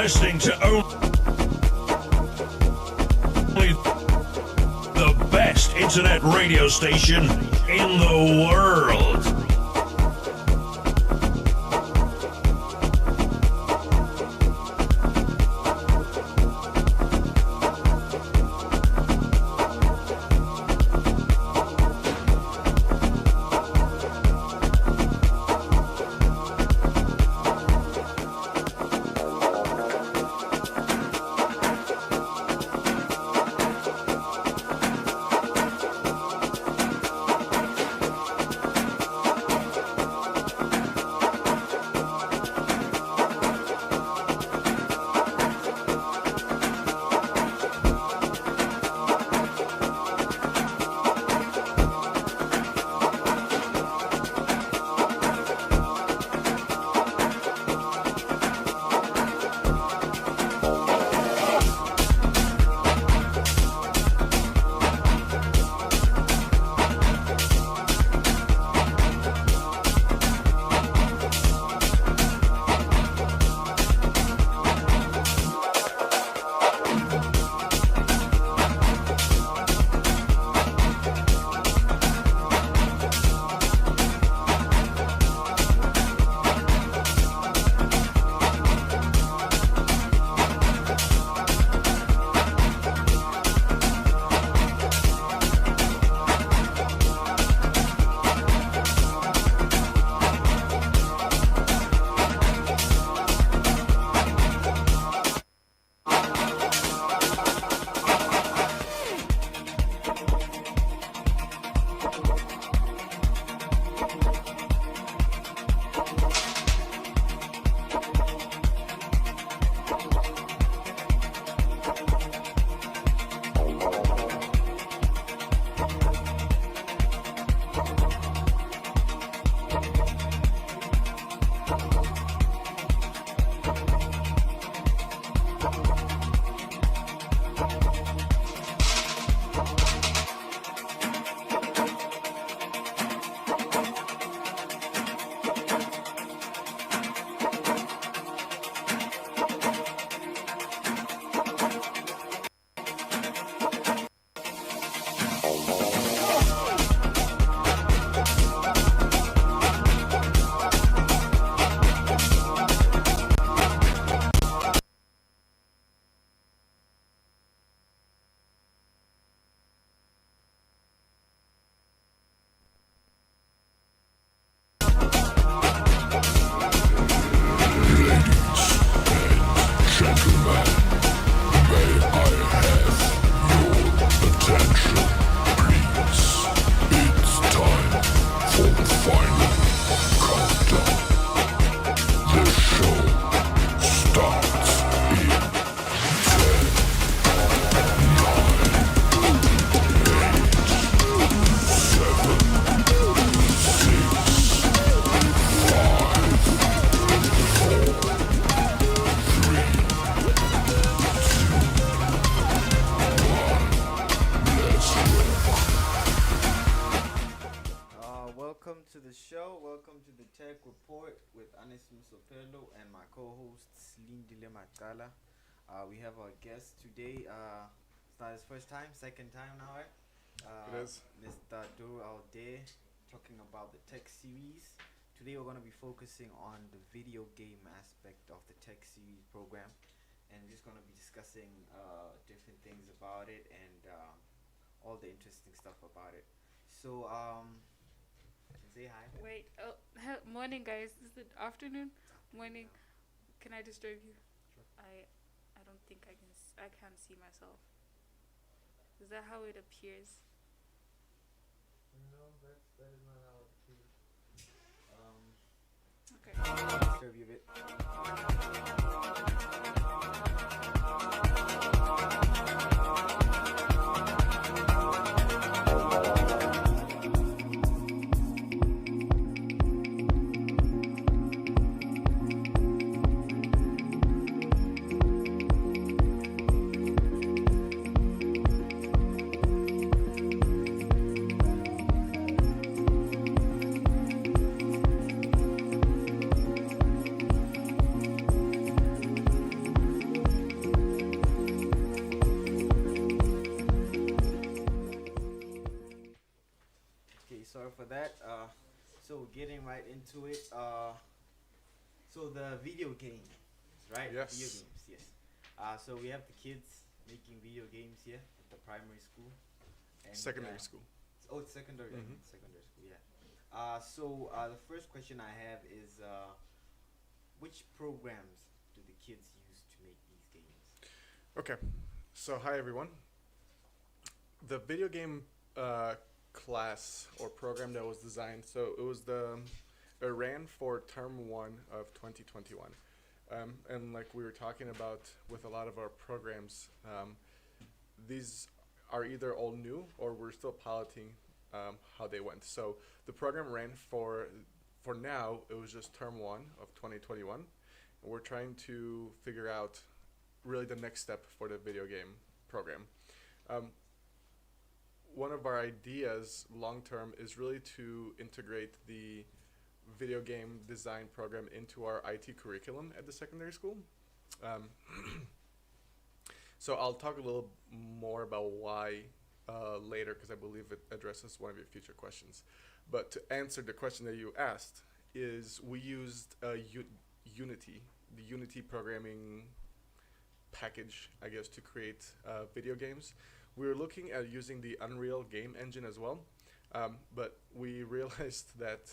listening to only the best internet radio station in the world. Attention, please. It's time for the final countdown. The show starts in 10, 9, 7, 6, 5, 4, 3, 2, 1. Let's rock. Welcome to the show. Welcome to the Tech Report with Anesu Musopelo and my co-host Slindile Matala. We have our guest today. It's not his first time, second time now, right? It is. Mr. Duru Alde, talking about the Tech Series. Today we're going to be focusing on the video game aspect of the Tech Series program, and we're just going to be discussing different things about it and all the interesting stuff about it. So, say hi. Wait, morning, guys. Is it afternoon? Morning. Can I disturb you? Sure. I don't think I can't see myself. Is that how it appears? No, that is not how it appears. Okay. I'll disturb you a bit. Okay, sorry for that. So getting right into it. So the video games, right? Yes. Video games, yes. So we have the kids making video games here at the primary school. And, Secondary school. Oh, it's secondary. I mean, Mhm. secondary school, yeah. So the first question I have is, which programs do the kids use to make these games? Okay, so hi everyone. The video game class or program that was designed, so it ran for term 1 of 2021. And like we were talking about with a lot of our programs, these are either all new or we're still piloting how they went. So the program ran for now, it was just term 1 of 2021. And we're trying to figure out really the next step for the video game program. One of our ideas long term is really to integrate the video game design program into our IT curriculum at the secondary school. So I'll talk a little more about why later, because I believe it addresses one of your future questions. But to answer the question that you asked, is we used Unity, the Unity programming package, I guess, to create video games. We were looking at using the Unreal game engine as well, but we realized that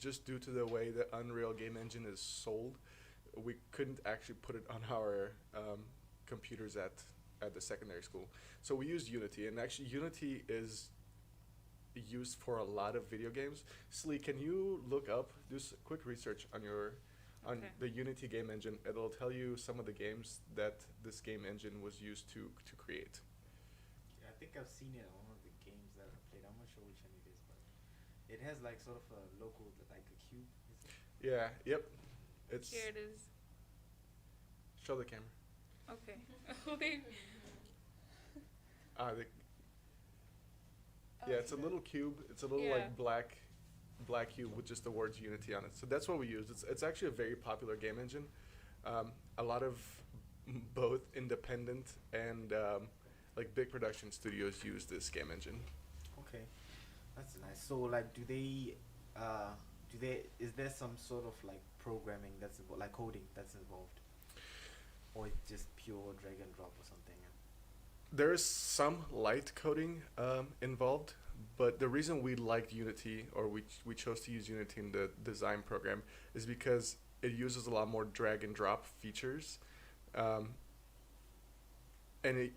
just due to the way the Unreal game engine is sold, we couldn't actually put it on our computers at the secondary school. So we used Unity, and actually Unity is used for a lot of video games. Slee, can you look up, do quick research on on Okay. the Unity game engine? It'll tell you some of the games that this game engine was used to create. Yeah, I think I've seen it on one of the games that I played. I'm not sure which one it is, but it has like sort of a logo, like a cube. Is it? Yeah, yep. It's Here it is. show the camera. Okay. Wait. Yeah, it's a little cube. It's a little Yeah. like black cube with just the words Unity on it. So that's what we use. It's actually a very popular game engine. A lot of both independent and like big production studios use this game engine. Okay, that's nice. So like, is there some sort of like programming that's involved, like coding that's involved, or it's just pure drag and drop or something? There is some light coding involved, but the reason we liked Unity, or we chose to use Unity in the design program, is because it uses a lot more drag and drop features. and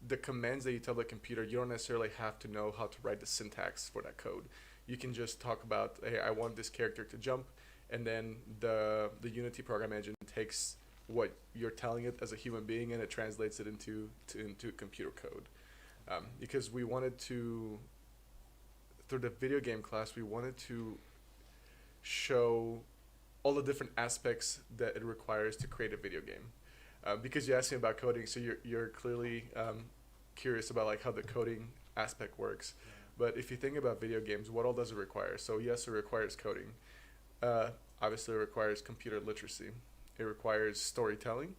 the commands that you tell the computer, you don't necessarily have to know how to write the syntax for that code. You can just talk about, hey, I want this character to jump, and then the Unity program engine takes what you're telling it as a human being and it translates it into computer code. Because we wanted to, through the video game class, we wanted to show all the different aspects that it requires to create a video game. Because you asked me about coding, so you're clearly curious about like how the coding aspect works. Yeah. But if you think about video games, what all does it require? So yes, it requires coding. Obviously, it requires computer literacy. It requires storytelling.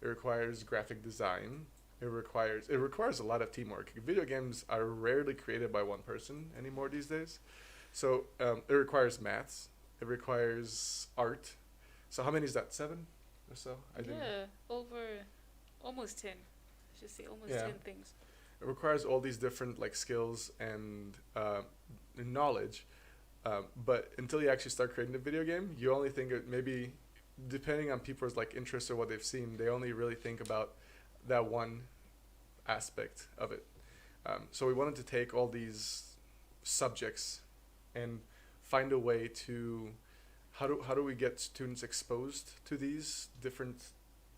It requires graphic design. It requires a lot of teamwork. Video games are rarely created by one person anymore these days. So it requires maths. It requires art. So how many is that? 7 or so? I think. Yeah, over almost 10. I should say almost Yeah. 10 things. It requires all these different like skills and knowledge. But until you actually start creating the video game, you only think it maybe, depending on people's like interests or what they've seen, they only really think about that one aspect of it. So we wanted to take all these subjects and find a way to how do we get students exposed to these different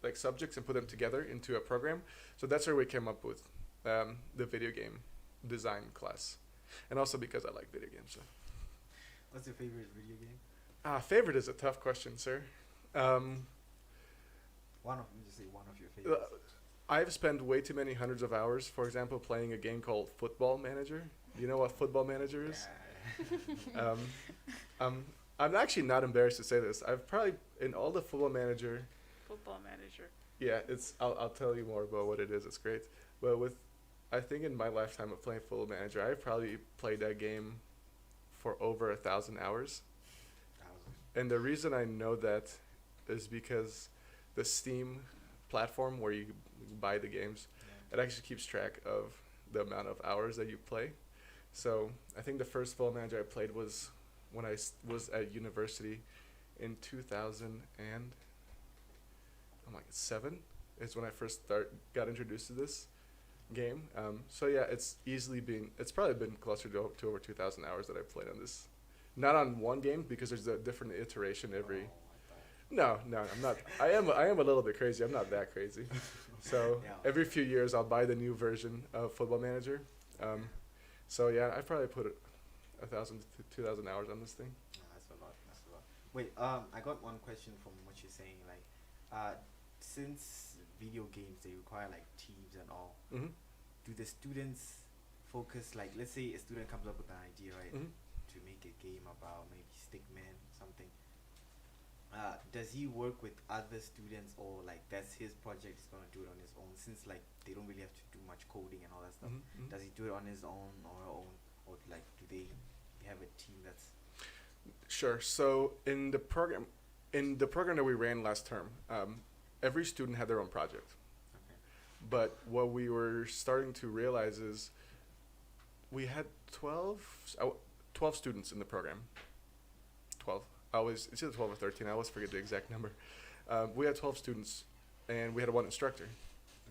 like subjects and put them together into a program. So that's where we came up with the video game design class, and also because I like video games. So. What's your favorite video game? Favorite is a tough question, sir. Just say one of your favorites. I've spent way too many hundreds of hours, for example, playing a game called Football Manager. Do you know what Football Manager is? Yeah. I'm actually not embarrassed to say this. I've probably, in all the Football Manager, Football Manager. yeah, I'll tell you more about what it is. It's great. But I think in my lifetime of playing Football Manager, I've probably played that game for over 1,000 hours. And the reason I know that is because the Steam platform where you buy the games, it actually keeps track of the amount of hours that you play. So I think the first Football Manager I played was when I was at university in 2007 is when I first got introduced to this game. So yeah, it's probably been closer to over 2,000 hours that I've played on this. Not on one game, because there's a different iteration every. No, I'm not. I am a little bit crazy. I'm not that crazy. So Yeah. every few years I'll buy the new version of Football Manager. So yeah, I probably put 1,000 to 2,000 hours on this thing. That's a lot. Wait, I got one question from what you're saying. Like, since video games they require like teams and all, Mm-hmm. do the students focus, like, let's say a student comes up with an idea, right, Mm-hmm. to make a game about maybe Stickman something. Does he work with other students, or like that's his project, he's gonna do it on his own, since like they don't really have to do much coding and all that stuff? Mm-hmm. Does he do it on his own or her own, or like do they have a team that's Sure. So in the program that we ran last term, every student had their own project. okay? But what we were starting to realize is we had 12 students in the program. 12. It's either 12 or 13. I always forget the exact number. We had 12 students, and we had one instructor.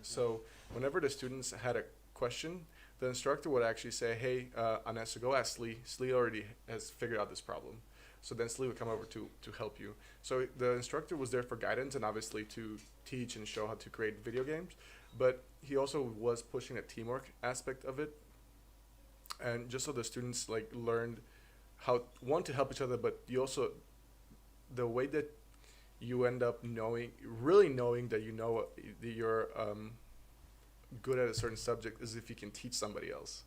So whenever the students had a question, the instructor would actually say, hey, Anesu, go ask Slee. Slee already has figured out this problem. So then Slee would come over to help you. So the instructor was there for guidance and obviously to teach and show how to create video games. But he also was pushing a teamwork aspect of it. And just so the students like learned how, one, to help each other, but you also, the way that you end up really knowing that you know that you're good at a certain subject is if you can teach somebody else.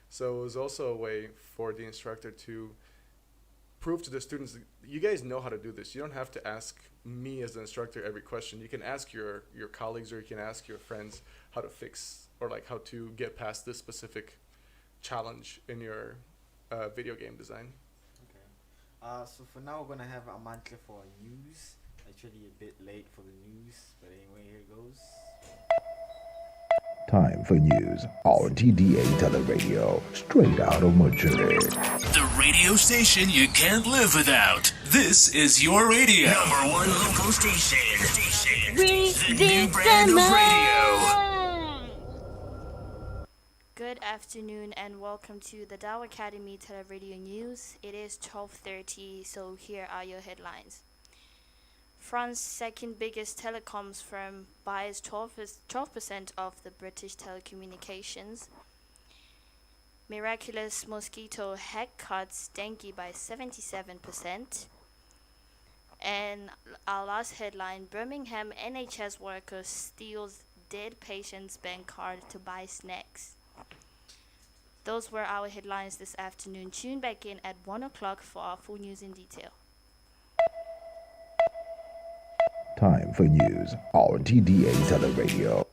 So it was also a way for the instructor to prove to the students, you guys know how to do this. You don't have to ask me as the instructor every question. You can ask your colleagues, or you can ask your friends how to fix, or like how to get past this specific challenge in your video game design. Okay. So for now we're gonna have Amantle for news. Actually a bit late for the news, but anyway, here it goes. Time for news on TDA Teleradio, straight out of Madrid. The radio station you can't live without. This is your radio. Number one local station. The new brand of radio. Good afternoon and welcome to the Dow Academy Teleradio News. It is 12:30, so here are your headlines. France's second biggest telecoms firm buys 12% of the British telecommunications. Miraculous mosquito head cuts dengue by 77%. And our last headline, Birmingham NHS worker steals dead patient's bank card to buy snacks. Those were our headlines this afternoon. Tune back in at 1 o'clock for our full news in detail. Time for news on TDA Teleradio.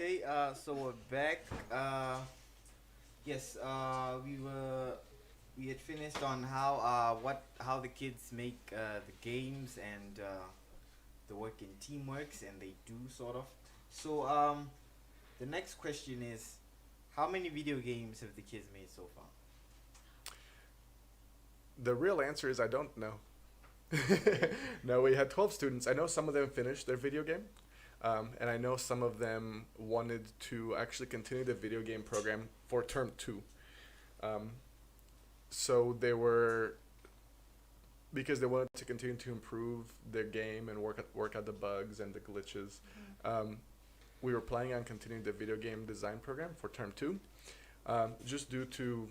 Okay, so we're back. Yes, we had finished on how the kids make the games and the work in teamworks, and they do sort of. So the next question is, how many video games have the kids made so far? The real answer is I don't know. No, we had 12 students. I know some of them finished their video game. And I know some of them wanted to actually continue the video game program for term 2. So they were, because they wanted to continue to improve their game and work out the bugs and the glitches. We were planning on continuing the video game design program for term 2. Just due to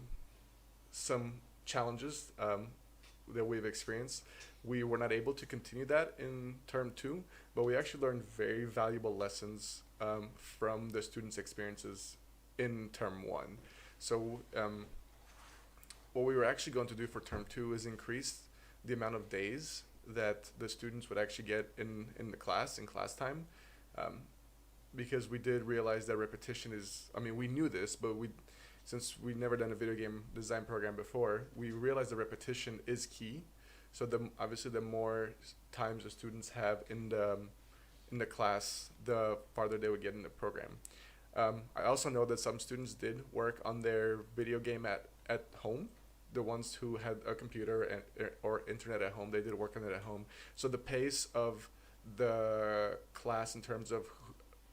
some challenges that we've experienced, we were not able to continue that in term 2, but we actually learned very valuable lessons from the students' experiences in term 1. So what we were actually going to do for term 2 is increase the amount of days that the students would actually get in the class, in class time, because we did realize that repetition is, I mean, we knew this, but since we'd never done a video game design program before, we realized that repetition is key. So obviously the more times the students have in the class, the farther they would get in the program. I also know that some students did work on their video game at home. The ones who had a computer or internet at home, they did work on it at home. So the pace of the class in terms of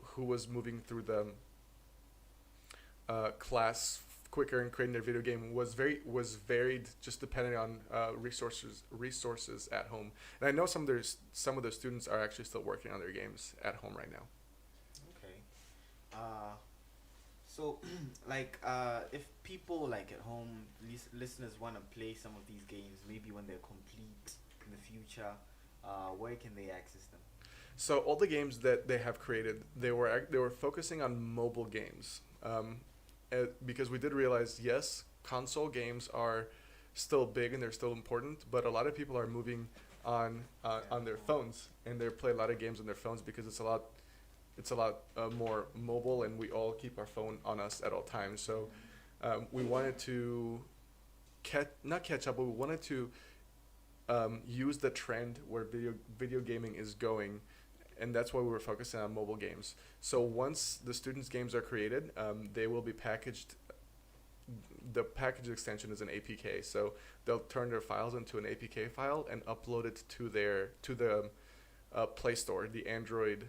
who was moving through the class quicker and creating their video game was varied, just depending on resources at home. And I know some of the students are actually still working on their games at home right now. Okay. So if people at home, listeners want to play some of these games, maybe when they're complete in the future, where can they access them? So all the games that they have created, they were focusing on mobile games. Because we did realize, yes, console games are still big and they're still important, but a lot of people are moving on their phones, and they play a lot of games on their phones because it's a lot more mobile, and we all keep our phone on us at all times. So we wanted to not catch up, but we wanted to use the trend where video gaming is going. And that's why we were focusing on mobile games. So once the students' games are created, they will be packaged. The package extension is an APK. So they'll turn their files into an APK file and upload it to the Play Store, the Android.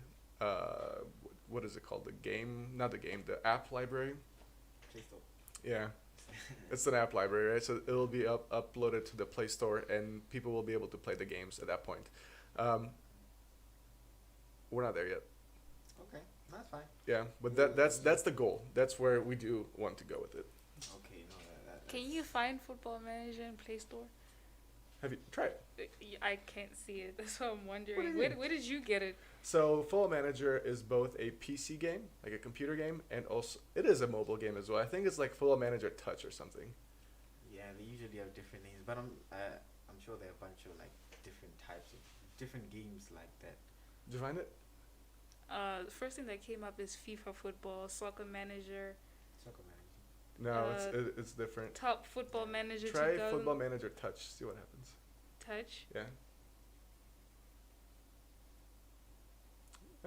What is it called? The app library. Play Store. Yeah, it's an app library, right? So it'll be uploaded to the Play Store, and people will be able to play the games at that point. We're not there yet. Okay, that's fine. Yeah, but that's the goal. That's where we do want to go with it. Okay, no, Can you find Football Manager in Play Store? Have you tried it? I can't see it. That's what I'm What do wondering. you Where, mean? where did you get it? So Football Manager is both a PC game, like a computer game, and also it is a mobile game as well. I think it's like Football Manager Touch or something. Yeah, they usually idea of different names, but I'm sure there are a bunch of like different types of different games like that. Did you find it? The first thing that came up is FIFA Football, Soccer Manager, Soccer Manager. No, Uh, it's different. Top Football Manager Try 2000. Football Manager Touch. See what happens. Touch. Yeah.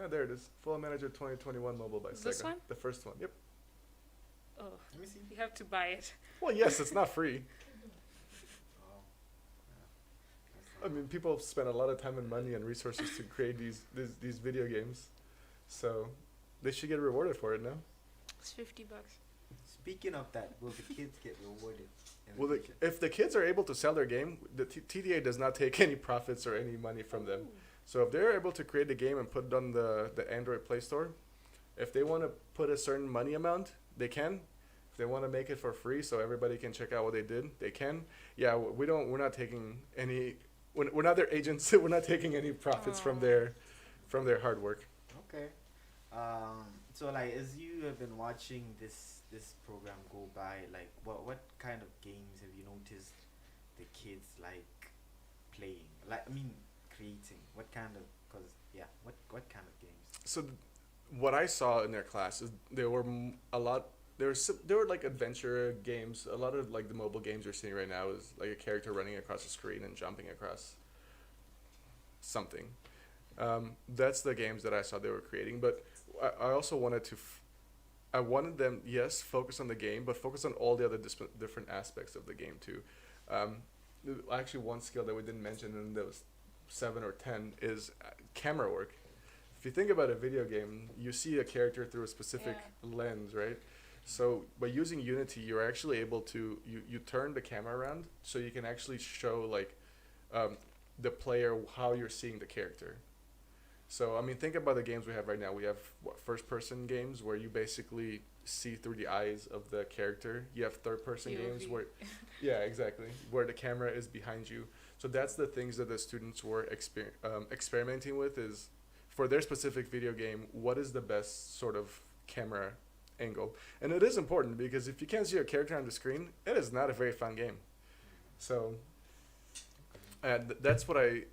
Ah, there it is. Football Manager 2021 mobile by Sega. This one? The first one. Yep. Oh, Let me see. you have to buy it. Well, yes, it's not free. Oh. I mean, people have spent a lot of time and money and resources to create these video games, so they should get rewarded for it now. It's $50. Speaking of that, will the kids get rewarded? In Well, the future? if the kids are able to sell their game, the TDA does not take any profits or any money from them. So if they're able to create a game and put it on the Android Play Store, if they want to put a certain money amount, they can. If they want to make it for free so everybody can check out what they did, they can. Yeah, we're not taking any. We're not their agents. We're not taking any profits from their hard work. Okay. So like, as you have been watching this program go by, like, what kind of games have you noticed the kids like playing? Like, I mean, creating. What kind of? What kind of games? So what I saw in their class is there were a lot. There were like adventure games. A lot of like the mobile games you're seeing right now is like a character running across the screen and jumping across something. That's the games that I saw they were creating. But I also wanted to. I wanted them, yes, focus on the game, but focus on all the other different aspects of the game too. Actually, one skill that we didn't mention, and that was 7 or 10, is camera work. If you think about a video game, you see a character through a specific lens, right? So by using Unity, you're actually able to you turn the camera around so you can actually show like the player how you're seeing the character. So I mean, think about the games we have right now. We have first-person games where you basically see through the eyes of the character. You have third-person games POV. where, yeah, exactly, where the camera is behind you. So that's the things that the students were experimenting with, is for their specific video game, what is the best sort of camera angle? And it is important because if you can't see your character on the screen, it is not a very fun game. So that's what I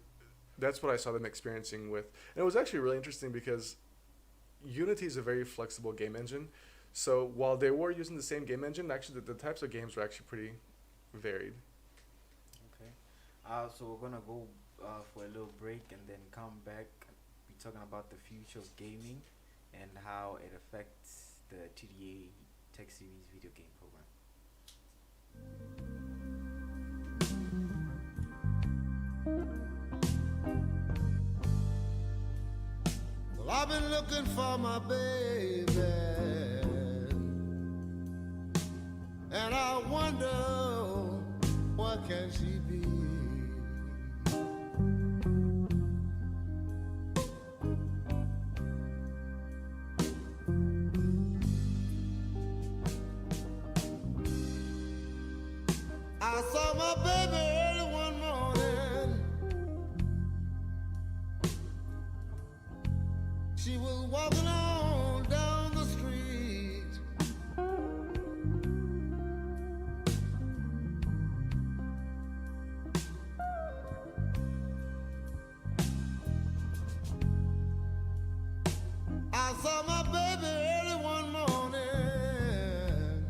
saw them experiencing with. And it was actually really interesting because Unity is a very flexible game engine. So while they were using the same game engine, actually the types of games were actually pretty varied. Okay. So we're gonna go for a little break and then come back. Be talking about the future of gaming and how it affects the TDA Tech Series video game program. Well, I've been looking for my baby, and I wonder where can she be? I saw my baby early one morning. She was walking on down the street. I saw my baby early one morning.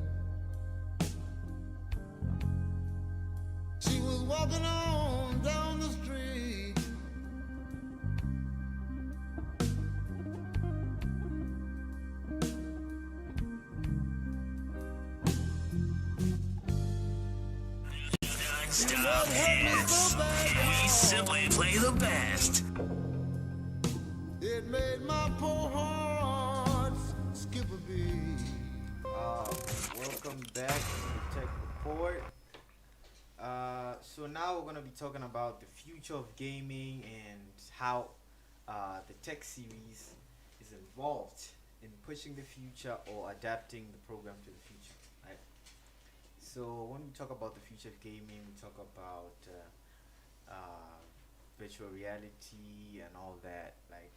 She was walking on down the street. Non-stop hits. We simply play the best. It made my poor heart skip a beat. Welcome back to the Tech Report. So now we're gonna be talking about the future of gaming and how the Tech Series is involved in pushing the future or adapting the program to the future, right? So when we talk about the future of gaming, we talk about virtual reality and all that. Like,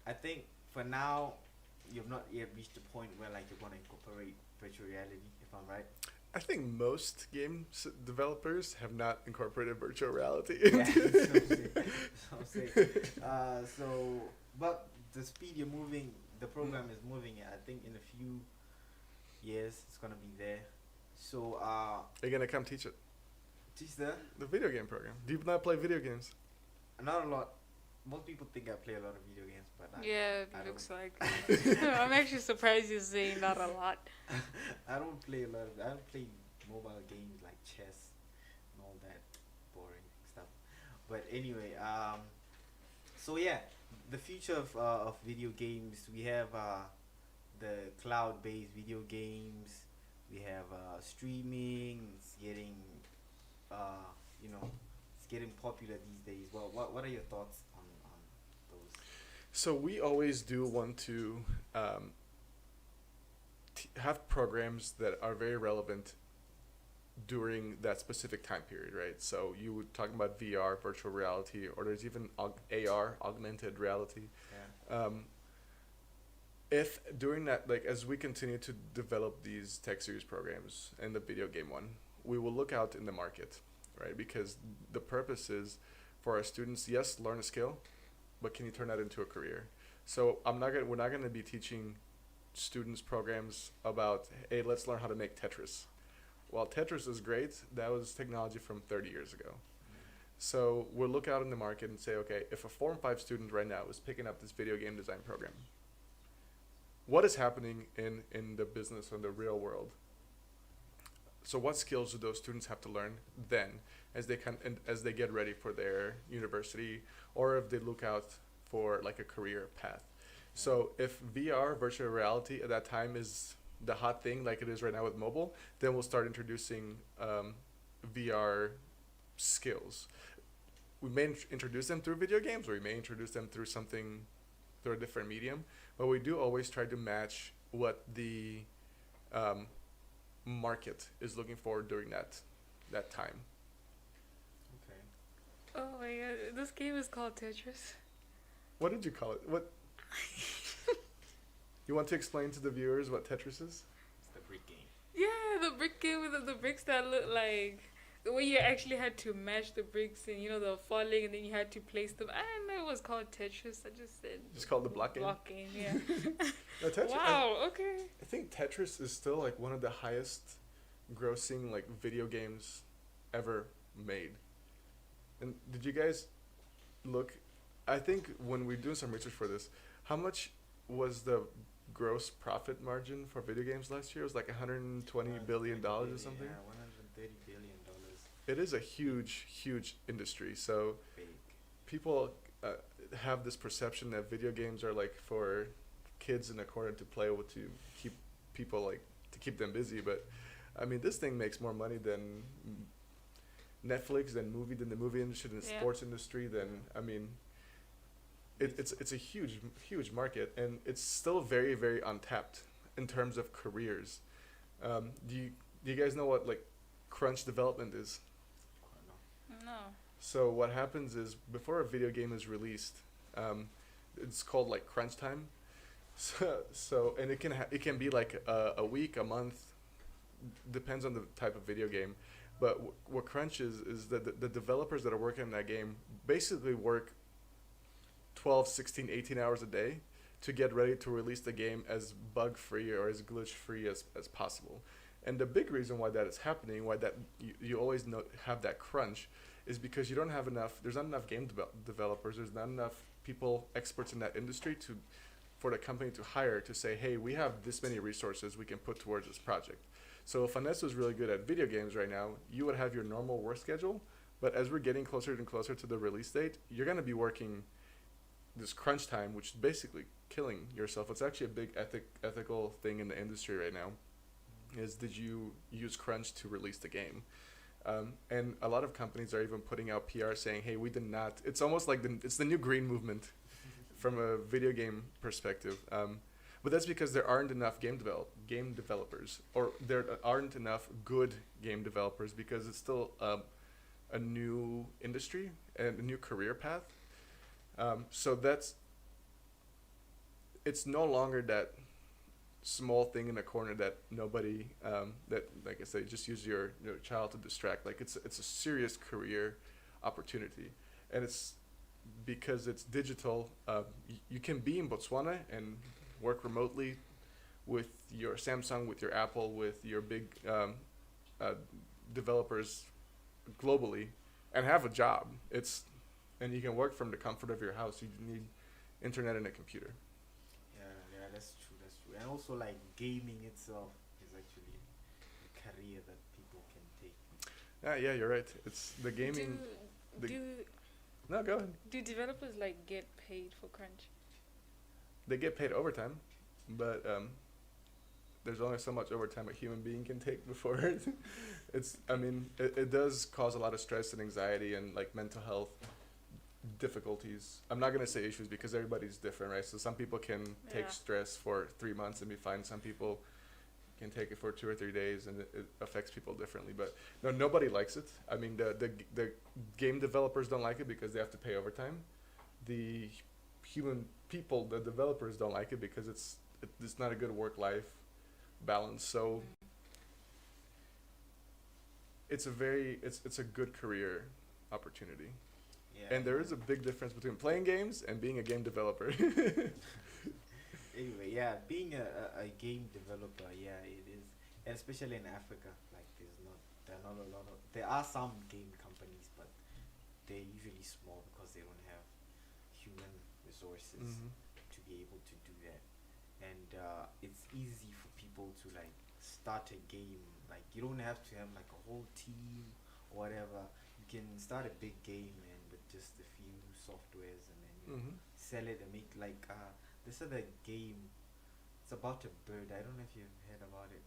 I think for now, you've not yet reached the point where like you're gonna incorporate virtual reality, if I'm right. I think most developers have not incorporated virtual reality Yeah, into. so I'm saying. But the speed you're moving, the program is moving. I think in a few years it's gonna be there. So You're gonna come teach it. teach The video game program. Do you not play video games? not a lot. Most people think I play a lot of video games, but Yeah, it I looks don't. like. I'm actually surprised you're saying not a lot. I don't play a lot. I don't play mobile games like chess and all that boring stuff. But anyway, so yeah, the future of video games. We have the cloud-based video games. We have streaming. It's getting, you know, it's getting popular these days. Well, what are your thoughts on those? So we always do want to have programs that are very relevant during that specific time period, right? So you were talking about VR, virtual reality, or there's even AR, augmented reality. Yeah. If during that, like as we continue to develop these tech series programs and the video game one, we will look out in the market, right? Because the purpose is for our students, yes, learn a skill, but can you turn that into a career? So we're not gonna be teaching students programs about, hey, let's learn how to make Tetris. While Tetris is great, that was technology from 30 years ago. So we'll look out in the market and say, okay, if a Form 5 student right now is picking up this video game design program, what is happening in the business or the real world? So what skills do those students have to learn then as they get ready for their university, or if they look out for like a career path? So if VR, virtual reality at that time is the hot thing like it is right now with mobile, then we'll start introducing VR skills. We may introduce them through video games, or we may introduce them through a different medium, but we do always try to match what the market is looking for during that time. Okay. Oh my god, this game is called Tetris. What did you call it? What? You want to explain to the viewers what Tetris is? It's the brick game. Yeah, the brick game with the bricks that look like the way you actually had to match the bricks and they're falling and then you had to place them. I didn't know it was called Tetris. I just said Just called the block game? Block game, yeah. No, Tetris, Wow, okay. I think Tetris is still like one of the highest grossing like video games ever made. And did you guys look? I think when we're doing some research for this, how much was the gross profit margin for video games last year? It was like $120 billion or something. Yeah, $130 billion. It is a huge industry. So Big. people have this perception that video games are like for kids in a corner to play with, to keep people like to keep them busy. But I mean, this thing makes more money than Netflix, than the movie industry, than the Yeah. sports industry. Than I mean, it's a huge market, and it's still very untapped in terms of careers. Do you guys know what like crunch development is? No. So what happens is before a video game is released, it's called like crunch time. So and it can be like a week, a month, depends on the type of video game. But what crunch is that the developers that are working on that game basically work 12, 16, 18 hours a day to get ready to release the game as bug free or as glitch free as possible. And the big reason why that is happening, why that you always have that crunch, is because there's not enough game developers, there's not enough people, experts in that industry for the company to hire to say, hey, we have this many resources we can put towards this project. So if Anesu is really good at video games right now, you would have your normal work schedule, but as we're getting closer and closer to the release date, you're going to be working this crunch time, which is basically killing yourself. It's actually a big ethical thing in the industry right now, is did you use crunch to release the game? And a lot of companies are even putting out PR saying, hey, we did not. It's almost like it's the new green movement from a video game perspective. But that's because there aren't enough game developers, or there aren't enough good game developers, because it's still a new industry and a new career path. So it's no longer that small thing in a corner that nobody that like I say just use your child to distract. Like it's a serious career opportunity, and it's because it's digital. You can be in Botswana and work remotely with your Samsung, with your Apple, with your big uh, developers globally, and have a job. And you can work from the comfort of your house. You need internet and a computer. Yeah, that's true. That's true. And also, like gaming itself is actually a career that people can take. Yeah, you're right. It's the gaming. Do No, go ahead. do developers like get paid for crunch? They get paid overtime, but there's only so much overtime a human being can take before it does cause a lot of stress and anxiety and like mental health difficulties. I'm not gonna say issues because everybody's different, right? So some people can take Yeah. stress for 3 months and be fine. Some people can take it for 2 or 3 days, and it affects people differently. But no, nobody likes it. I mean, the game developers don't like it because they have to pay overtime. The human people, the developers, don't like it because it's not a good work-life balance. So it's a good career opportunity. Yeah. And there is a big difference between playing games and being a game developer. Anyway, yeah, being a game developer, yeah, it is, and especially in Africa, like there are not a lot of, there are some game companies, but they're usually small because they don't have human resources Mhm. to be able to do that, and it's easy for people to like start a game. Like you don't have to have like a whole team or whatever. You can start a big game and with just a few softwares, and then Mhm. sell it and make like this other game. It's about a bird. I don't know if you've heard about it.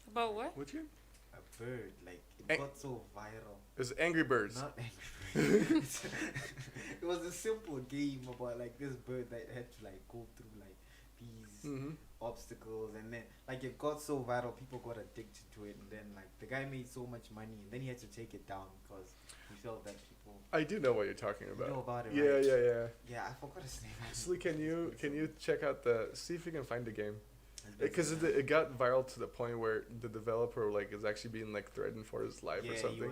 About what? Would you? A bird, like it Ang- got so viral. It's Angry Birds. Not Angry Birds. It was a simple game about like this bird that had to like go through like these Mhm. obstacles, and then like it got so viral, people got addicted to it, and then like the guy made so much money, and then he had to take it down because he felt that people I do know what you're talking about. know about it. Yeah, right? yeah. I forgot his name. Actually, can you check out see if you can find the game? It's Because basically- it got viral to the point where the developer like is actually being like threatened for his life yeah, or something.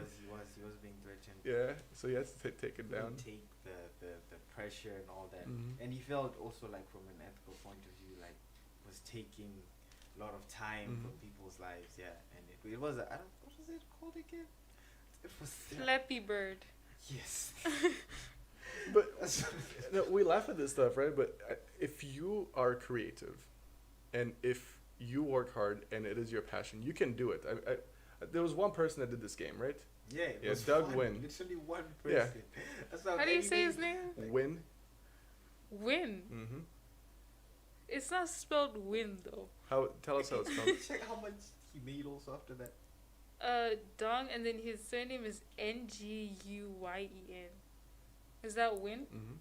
he was being threatened. Yeah, so he has to take it down. Take the pressure and all that, Mhm. and he felt also like from an ethical point of view, like was taking a lot of time from Mhm. people's lives. Yeah, and it was I don't, what was it called again? It was Flappy Bird. yes. But no, we laugh at this stuff, right? But if you are creative, and if you work hard and it is your passion, you can do it. There was one person that did this game, right? Yeah, it Yeah, was Doug fun. Wynn. Literally one Yeah. person. That's how How do you any say his game- name? Win. Win. Mm-hmm. It's not spelled win though. Tell us how it's spelled. Check how much he made also after that. Dong, and then his surname is Nguyen. Is that win? Mm-hmm.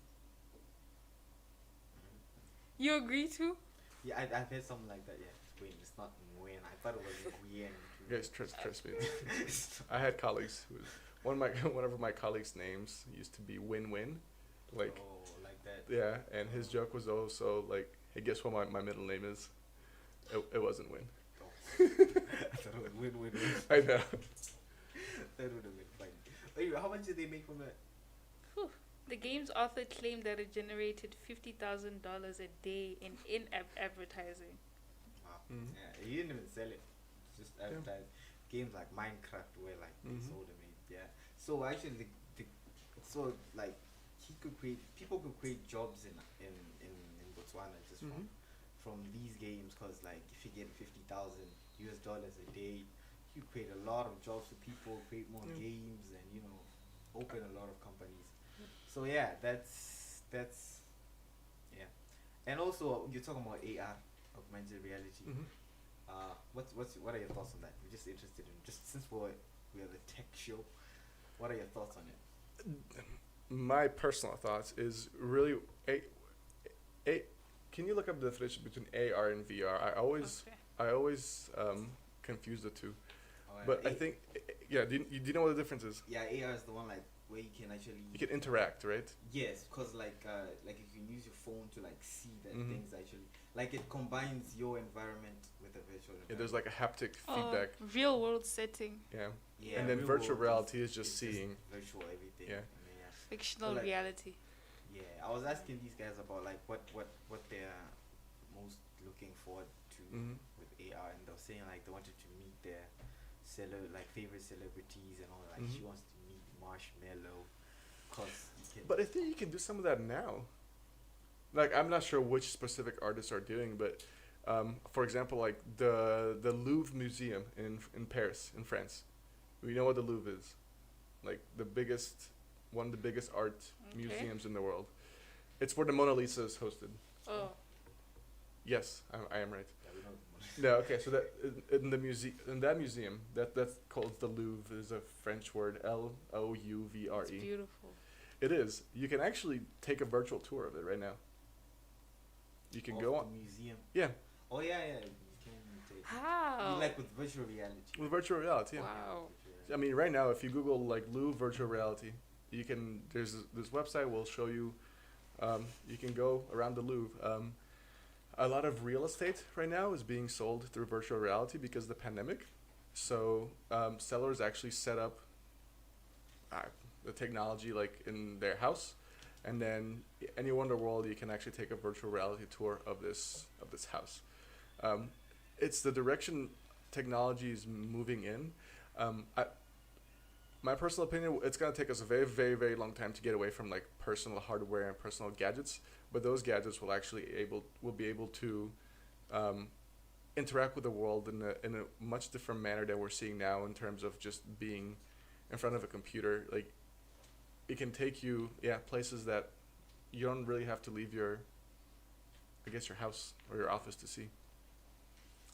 You agree too? Yeah, I've heard something like that. Yeah, it's Win. It's not Nguyen. I thought it was Nguyen. Guys, trust me. I had colleagues who one of my colleagues' names used to be Win-Win, like oh, like that. yeah, and his joke was also like, hey, guess what my middle name is? It wasn't Win. I thought it was win. I know. That would have been funny. Anyway, how much did they make from that? The game's author claimed that it generated $50,000 a day in in-app advertising. Wow. Mhm. Yeah, he didn't even sell it. Just advertised. Games like Minecraft where like they Mhm. sold them. Yeah. So actually, so like people could create jobs in Botswana just Mhm. from these games, because like if you get $50,000 a day, you create a lot of jobs for people, create more Yeah. games, and open a lot of companies. So yeah, that's yeah. And also you're talking about AR, augmented reality. Mhm. What are your thoughts on that? We're just interested in, just since we are the tech show, what are your thoughts on it? My personal thoughts is really can you look up the definition between AR and VR? Okay. I always confuse the two. Oh, But I A- think, yeah, do you know what the difference is? yeah, AR is the one like where you can actually You can interact, right? yes, because like you can use your phone to like see that Mhm. things actually like it combines your environment with a virtual environment. Yeah, there's like a haptic Oh, feedback. real world setting, Yeah. Yeah, and then real virtual world reality is just it's seeing. virtual everything. Yeah. And then, yeah. fictional like- reality. Yeah, I was asking these guys about like what they're most looking forward to Mhm. with AR, and they were saying like they wanted to meet their favorite celebrities and all. Like she Mhm. wants to meet Marshmallow, cause you can. But I think you can do some of that now. Like I'm not sure which specific artists are doing, but for example, like the Louvre Museum in Paris, in France. We know what the Louvre is, like one of the biggest art Okay. museums in the world. It's where the Mona Lisa is hosted. Oh, Yes, I am right. Yeah, we know. No, okay, so that in that museum, that's called the Louvre, is a French word, Louvre. it's beautiful. It is. You can actually take a virtual tour of it right now. You can Of go the on. museum. Yeah, Oh yeah, yeah. You can take. How? You like with virtual reality. with virtual reality. Yeah. Wow. I mean, right now, if you Google like Louvre virtual reality, you can. There's this website will show you. You can go around the Louvre. A lot of real estate right now is being sold through virtual reality because of the pandemic. So sellers actually set up the technology like in their house, and then anywhere in the world you can actually take a virtual reality tour of this house. It's the direction technology is moving in. My personal opinion, it's gonna take us a very, very, very long time to get away from like personal hardware and personal gadgets. But those gadgets will be able to interact with the world in a much different manner than we're seeing now in terms of just being in front of a computer. Like it can take you places that you don't really have to leave your house or your office to see.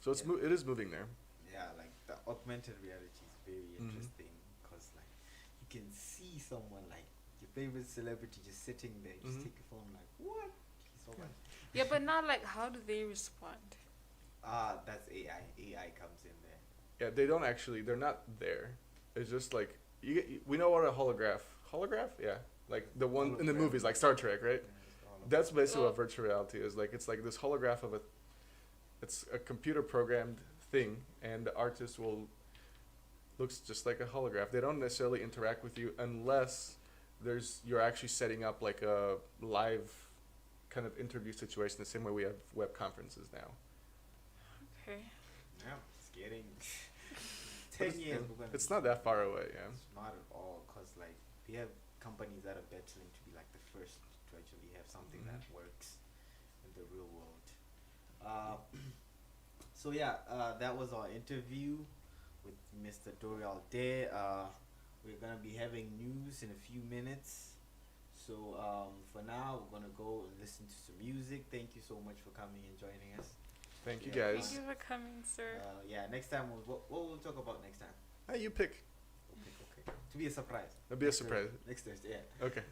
So it is moving there. Yeah, like the augmented reality is very Mhm. interesting because like you can see someone like your favorite celebrity just sitting there. You just Mhm. take your phone like what? He's so much. Yeah, but not like how do they respond? That's AI. AI comes in there. Yeah, they're not there. It's just like we know what a holograph, yeah, like the one in the Hologram. movies like Star Trek, right? Yeah, it's all That's basically Oh. what virtual reality is. Like it's like this holograph of it's a computer programmed thing, and the artist looks just like a holograph. They don't necessarily interact with you unless you're actually setting up like a live kind of interview situation the same way we have web conferences now. Okay. yeah, it's getting 10 years. We're gonna It's be- not that far away, yeah. It's not at all, cause like we have companies that are battling to be like the first to actually have something that works in the real world. So yeah, that was our interview with Mr. Dorial Day. We're gonna be having news in a few minutes. So for now, we're gonna go and listen to some music. Thank you so much for coming and joining us. Thank you Yeah. guys. Thank you for coming, sir. Yeah, next time what we'll talk about next time. Hey, you pick. Okay. To be a surprise. It'll be a Next surprise. Thursday. Next Thursday, yeah. Okay.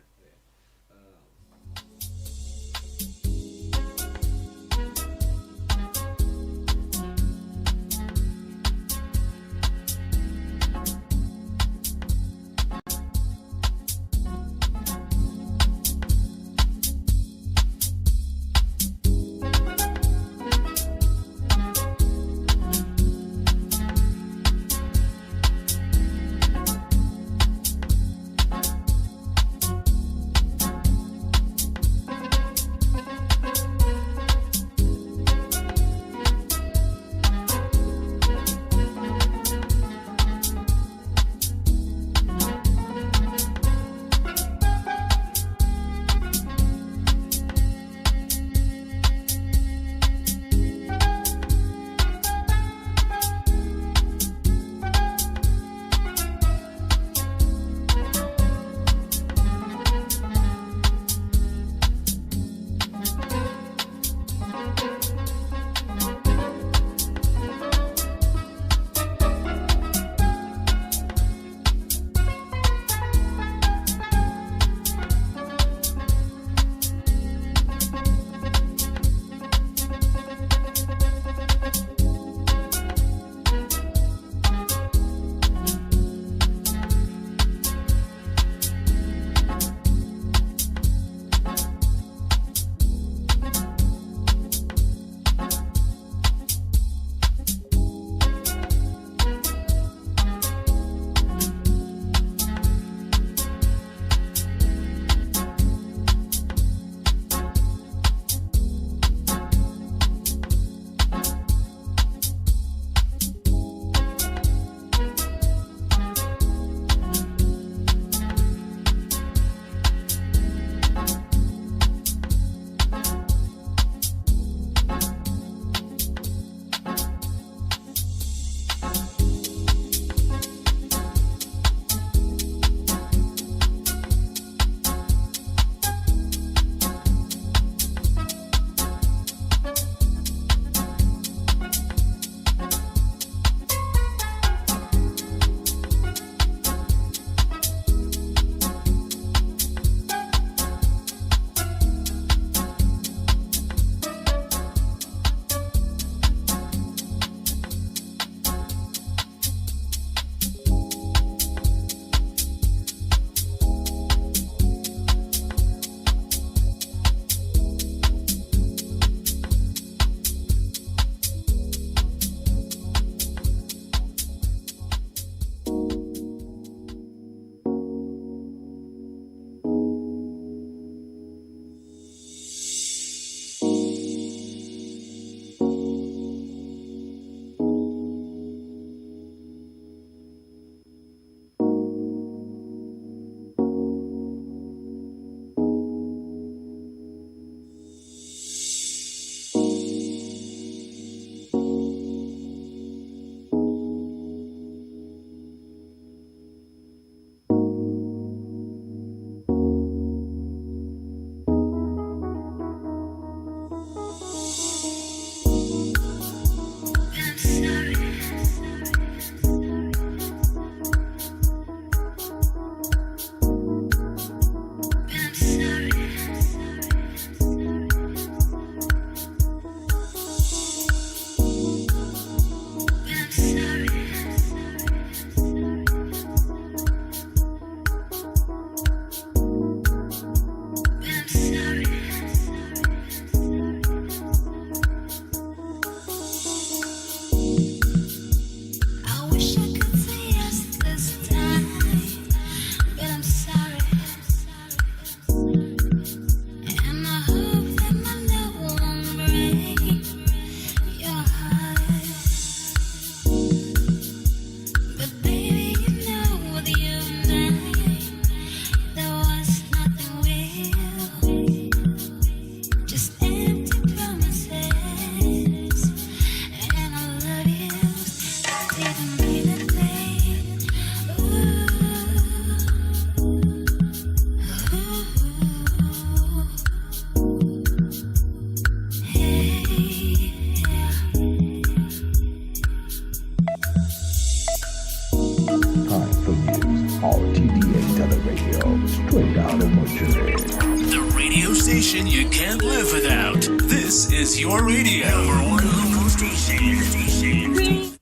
on TDA Tech Radio, straight out of Madrid. The radio station you can't live without. This is your radio. Number one local station.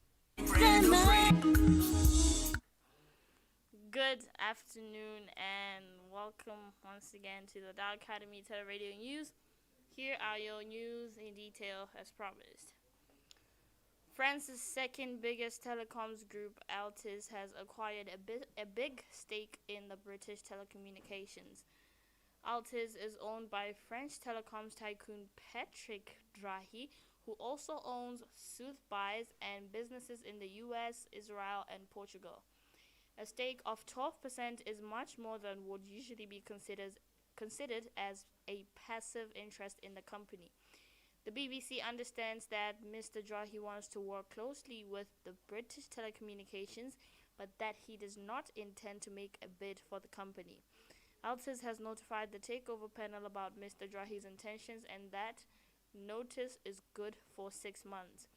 Good afternoon and welcome once again to the Dow Academy Tele Radio News. Here are your news in detail as promised. France's second biggest telecoms group, Altice, has acquired a big stake in the British telecommunications. Altice is owned by French telecoms tycoon Patrick Drahi, who also owns Sotheby's and businesses in the US, Israel, and Portugal. A stake of 12% is much more than would usually be considered as a passive interest in the company. The BBC understands that Mr. Drahi wants to work closely with the British telecommunications, but that he does not intend to make a bid for the company. Altice has notified the takeover panel about Mr. Drahi's intentions, and that notice is good for 6 months.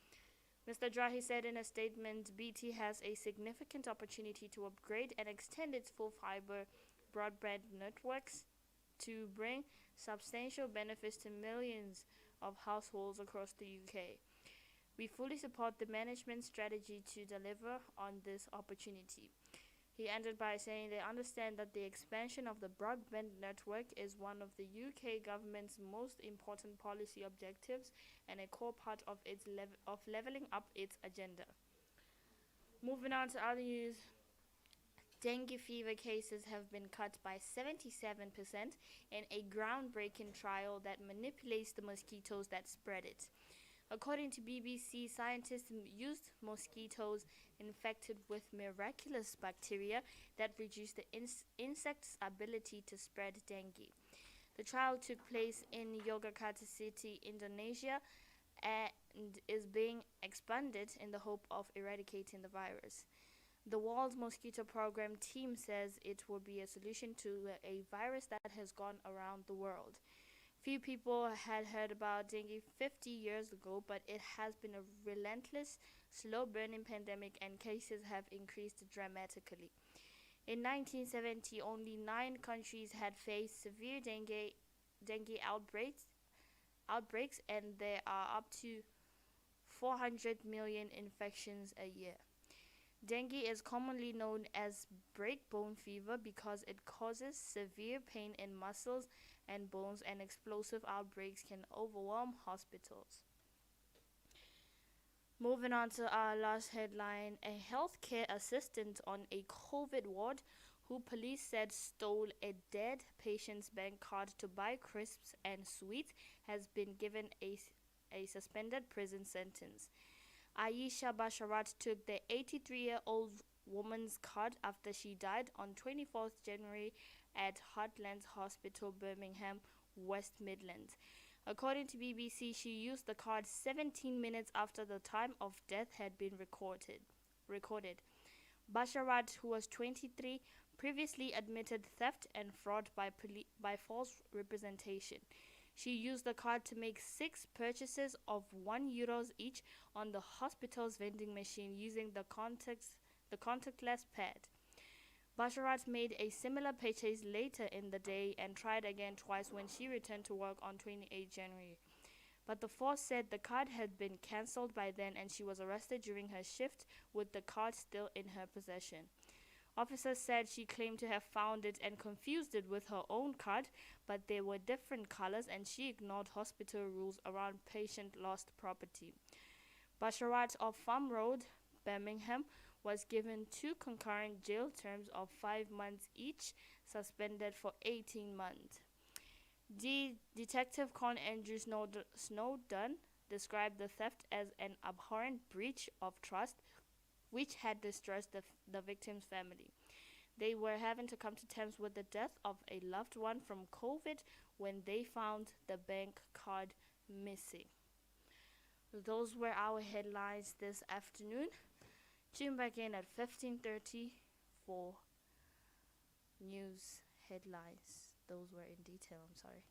Mr. Drahi said in a statement, BT has a significant opportunity to upgrade and extend its full fiber broadband networks to bring substantial benefits to millions of households across the UK. We fully support the management strategy to deliver on this opportunity. He ended by saying they understand that the expansion of the broadband network is one of the UK government's most important policy objectives and a core part of its levelling up its agenda. Moving on to other news. Dengue fever cases have been cut by 77% in a groundbreaking trial that manipulates the mosquitoes that spread it. According to BBC, scientists used mosquitoes infected with miraculous bacteria that reduce the insect's ability to spread dengue. The trial took place in Yogyakarta City, Indonesia, and is being expanded in the hope of eradicating the virus. The World Mosquito Program team says it will be a solution to a virus that has gone around the world. Few people had heard about dengue 50 years ago, but it has been a relentless, slow-burning pandemic and cases have increased dramatically. In 1970, only 9 countries had faced severe dengue outbreaks, and there are up to 400 million infections a year. Dengue is commonly known as breakbone fever because it causes severe pain in muscles and bones, and explosive outbreaks can overwhelm hospitals. Moving on to our last headline, a healthcare assistant on a COVID ward who police said stole a dead patient's bank card to buy crisps and sweets has been given a suspended prison sentence. Aisha Basharat took the 83-year-old woman's card after she died on 24th January at Heartlands Hospital, Birmingham, West Midlands. According to BBC, she used the card 17 minutes after the time of death had been recorded. Basharat, who was 23, previously admitted theft and fraud by false representation. She used the card to make 6 purchases of €1 each on the hospital's vending machine using the contactless pad. Basharat made a similar purchase later in the day and tried again twice when she returned to work on 28 January. But the force said the card had been cancelled by then and she was arrested during her shift with the card still in her possession. Officers said she claimed to have found it and confused it with her own card, but they were different colors and she ignored hospital rules around patient lost property. Basharat of Farm Road, Birmingham, was given 2 concurrent jail terms of 5 months each, suspended for 18 months. Detective Con Andrew Snowdon described the theft as an abhorrent breach of trust which had distressed the victim's family. They were having to come to terms with the death of a loved one from COVID when they found the bank card missing. Those were our headlines this afternoon. Tune back in at 15:30 for news headlines. Those were in detail, I'm sorry.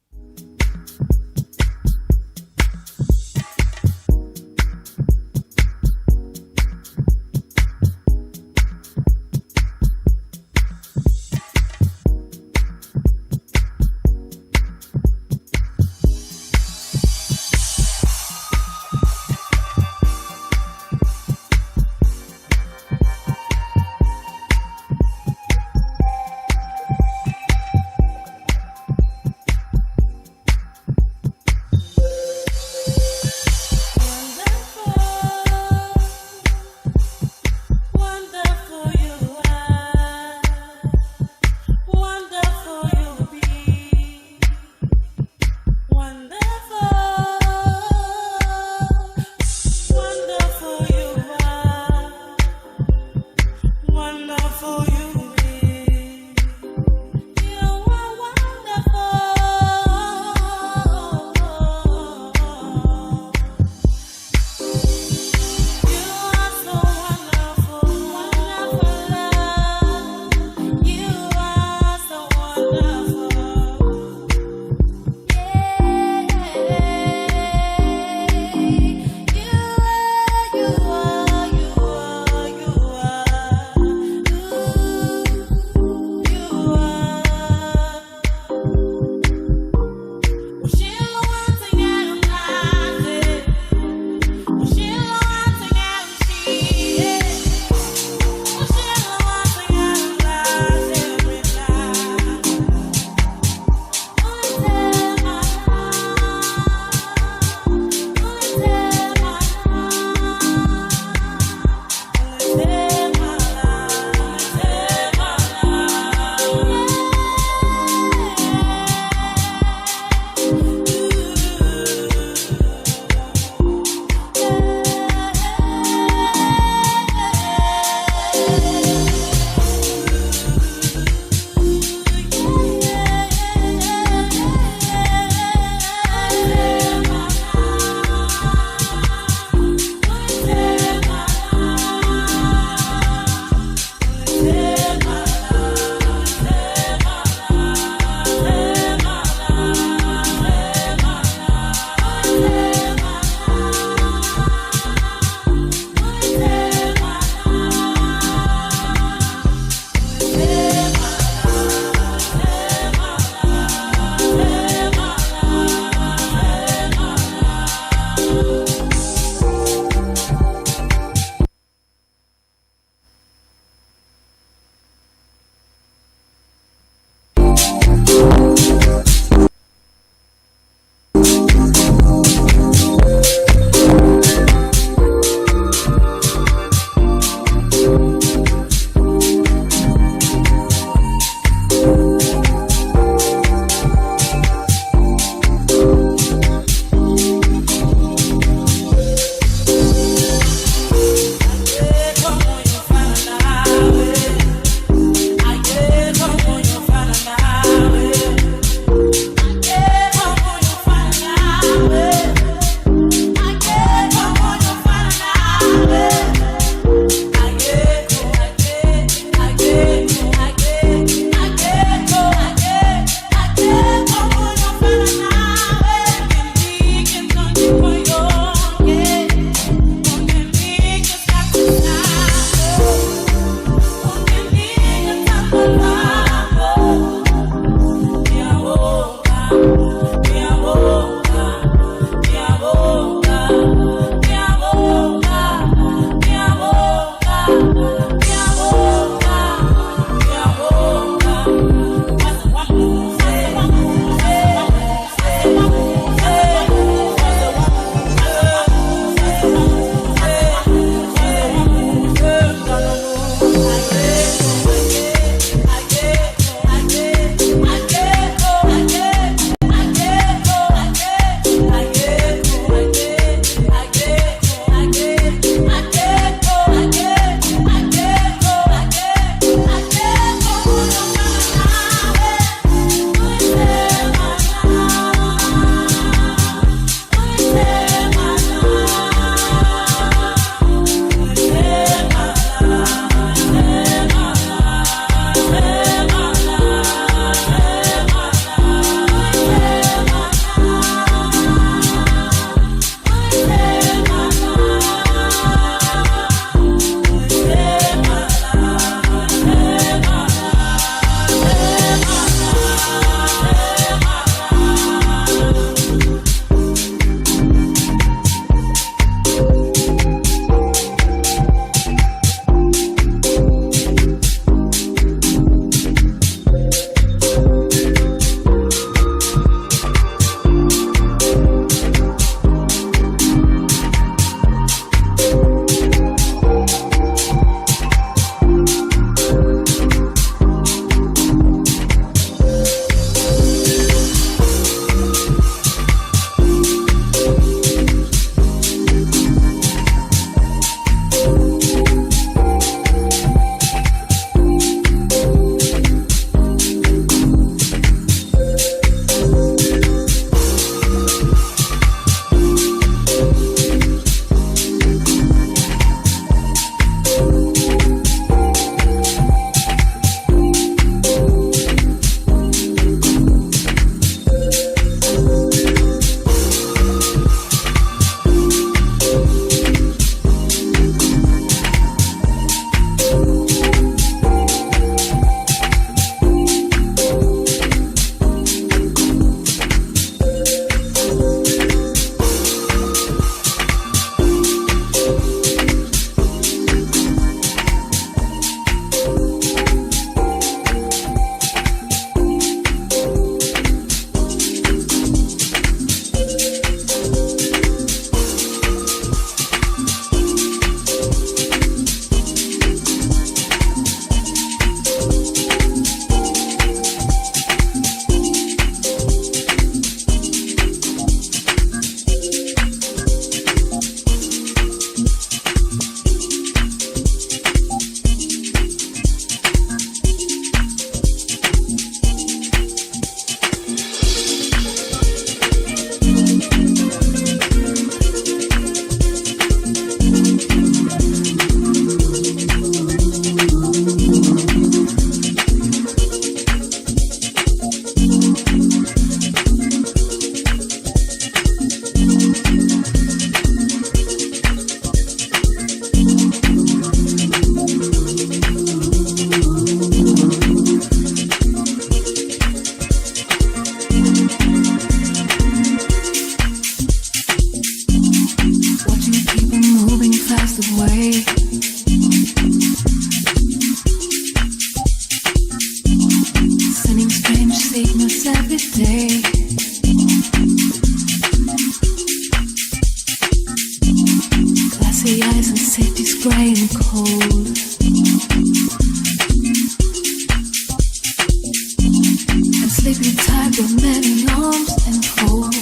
sleeping tight with many arms and holes.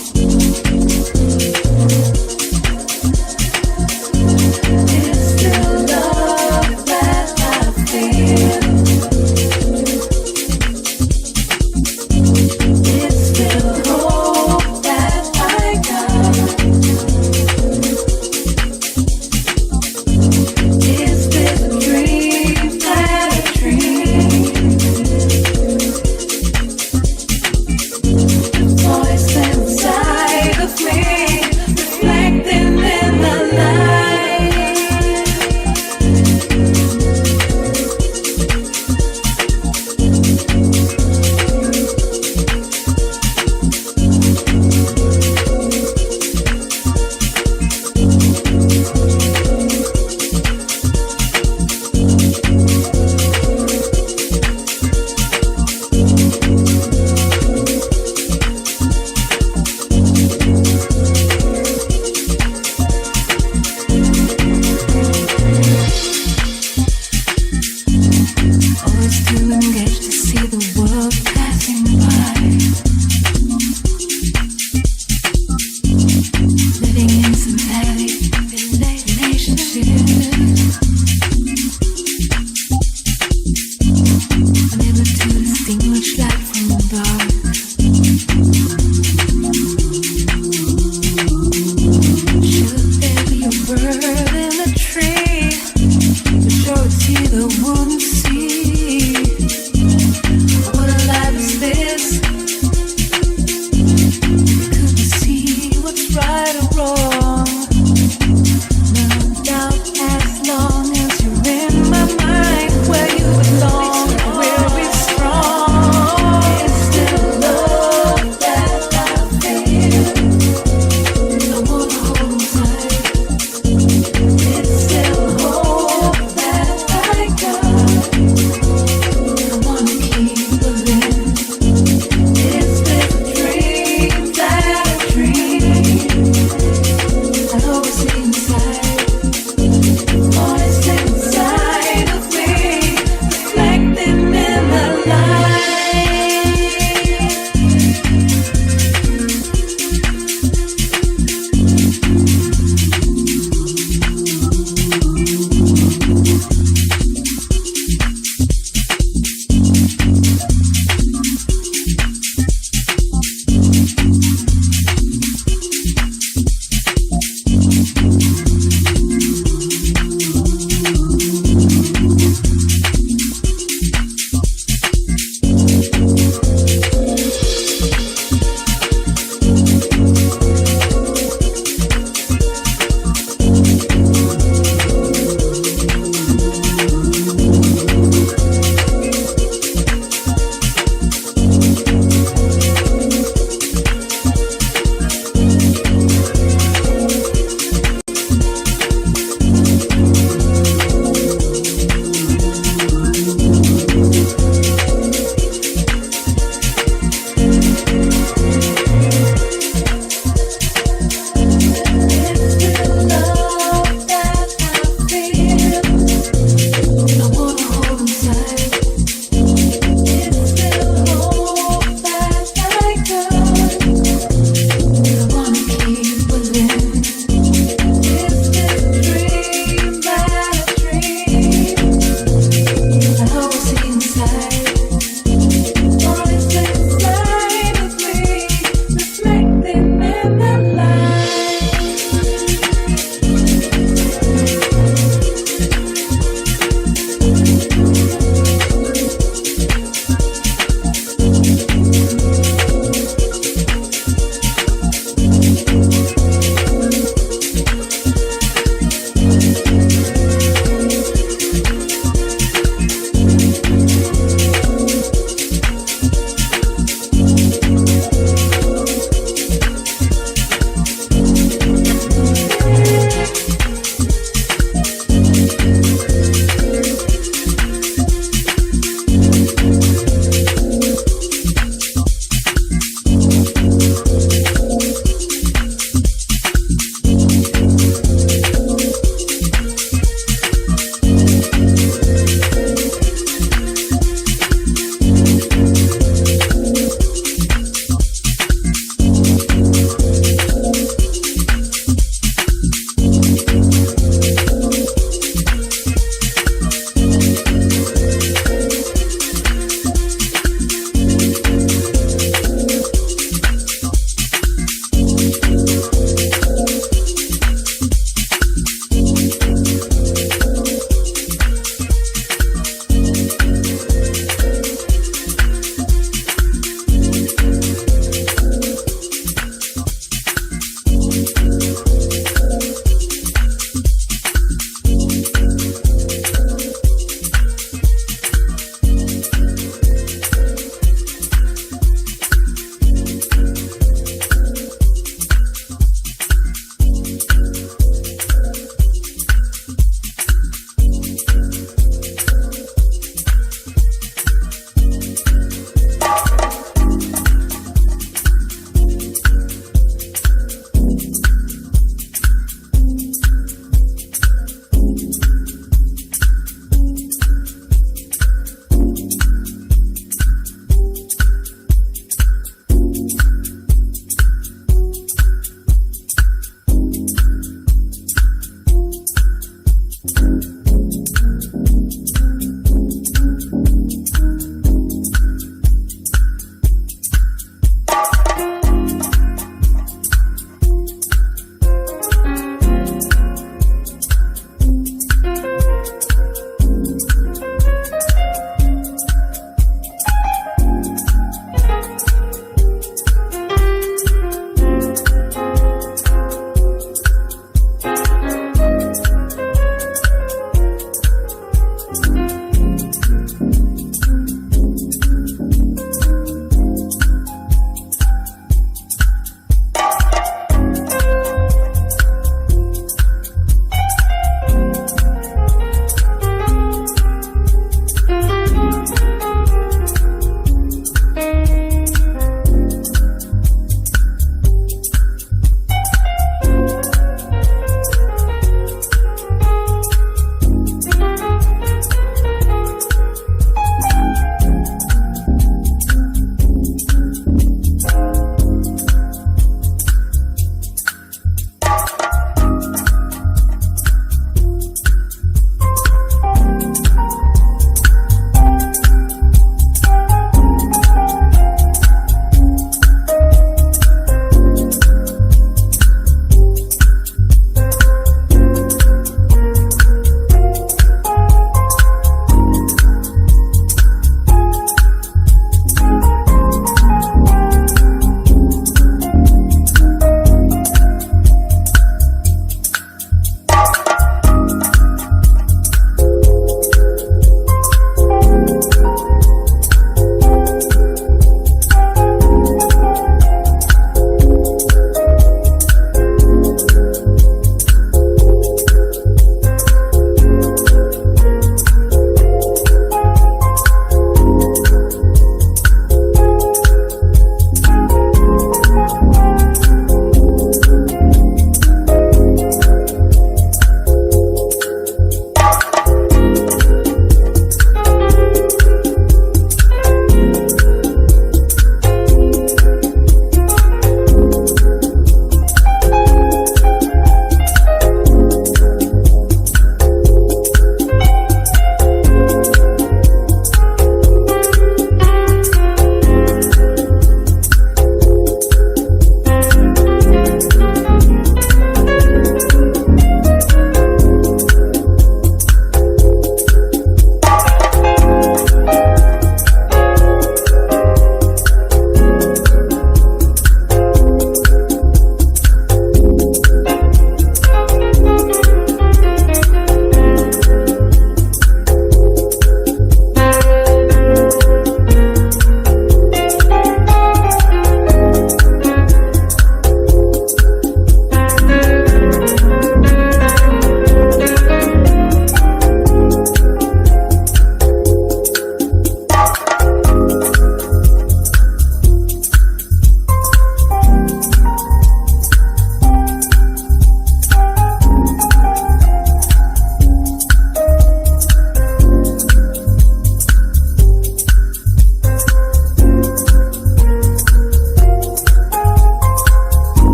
It's the love that I feel. It's the hope that I got. Is this a dream that I dream? The voice inside of me, reflecting in the light. Always too engaged to see the world passing by. Living in sympathetic relationships. Unable to distinguish light from dark. Should there be a bird in a tree? The surety the wouldn't see. What a life is this? Could you see what's right or wrong? No doubt, as long as you're in my mind, where you belong, we'll be strong. It's still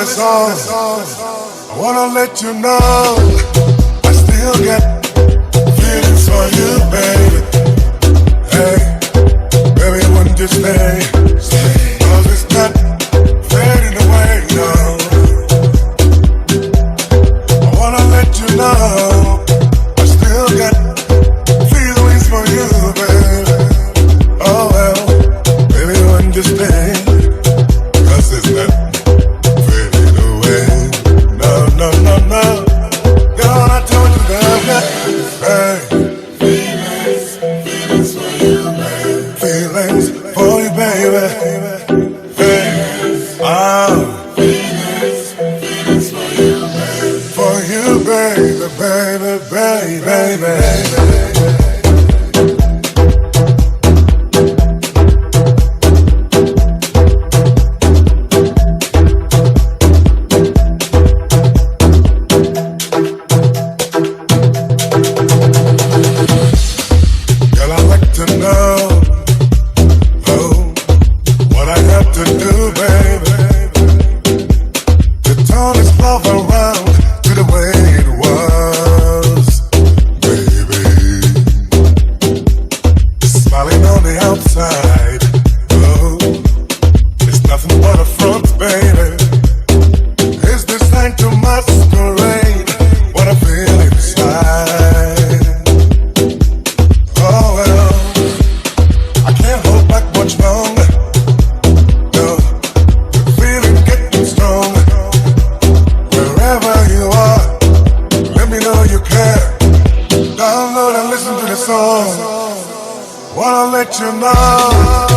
song. I wanna let you know I still got feelings for you, baby. Hey, baby, wouldn't you stay? 'Cause it's not fading away, no. I wanna let you know I still got feelings for you, baby. Oh well, baby, wouldn't you stay? 'Cause it's not fading away. No, no, no, no. Girl, I told you that I got feelings for you, baby. Feelings for you, baby. Hey, feelings for you, baby. For you, baby, baby, baby, baby. Wanna let you know